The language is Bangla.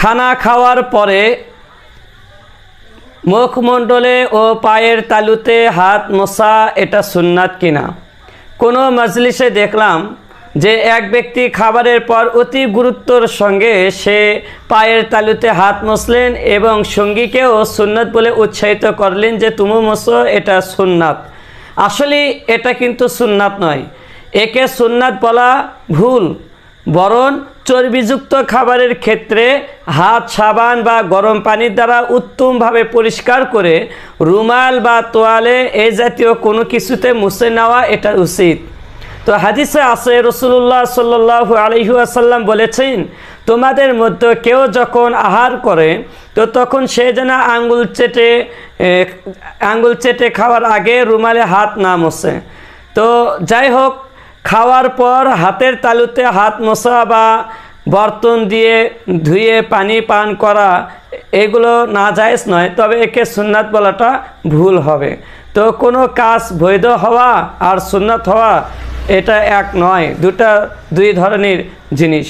খানা খাওয়ার পরে মুখমণ্ডলে ও পায়ের তালুতে হাত মোছা এটা সুন্নাত কিনা। কোনো মজলিসে দেখলাম যে এক ব্যক্তি খাবারের পর অতি গুরুত্বর সঙ্গে সে পায়ের তালুতে হাত মুছলেন এবং সঙ্গীকেও সুন্নাত বলে উৎসাহিত করলেন যে তুমি মোছো, এটা সুন্নাত। আসলে এটা কিন্তু সুন্নাত নয়, একে সুন্নাত বলা ভুল। বরং চর্বিযুক্ত খাবারের ক্ষেত্রে হাত সাবান বা গরম পানির দ্বারা উত্তমভাবে পরিষ্কার করে রুমাল বা তোয়ালে এই জাতীয় কোনো কিছুতে মুছে নেওয়া এটা উচিত। তো হাদিসে আছে রাসূলুল্লাহ সাল্লাল্লাহু আলাইহি ওয়াসাল্লাম বলেছেন, তোমাদের মধ্যে কেউ যখন আহার করে তো তখন সে যেন আঙ্গুল চেটে খাওয়ার আগে রুমালে হাত না মোছে। তো যাই হোক, খাওয়ার পর হাতের তালুতে হাত মোছা বা বর্তন দিয়ে ধুয়ে পানি পান করা এগুলো নাজায়েজ নয়, তবে একে সুন্নাত বলাটা ভুল হবে। তো কোনো কাজ বৈধ হওয়া আর সুন্নাত হওয়া এটা এক নয়, দুই ধরনের জিনিস।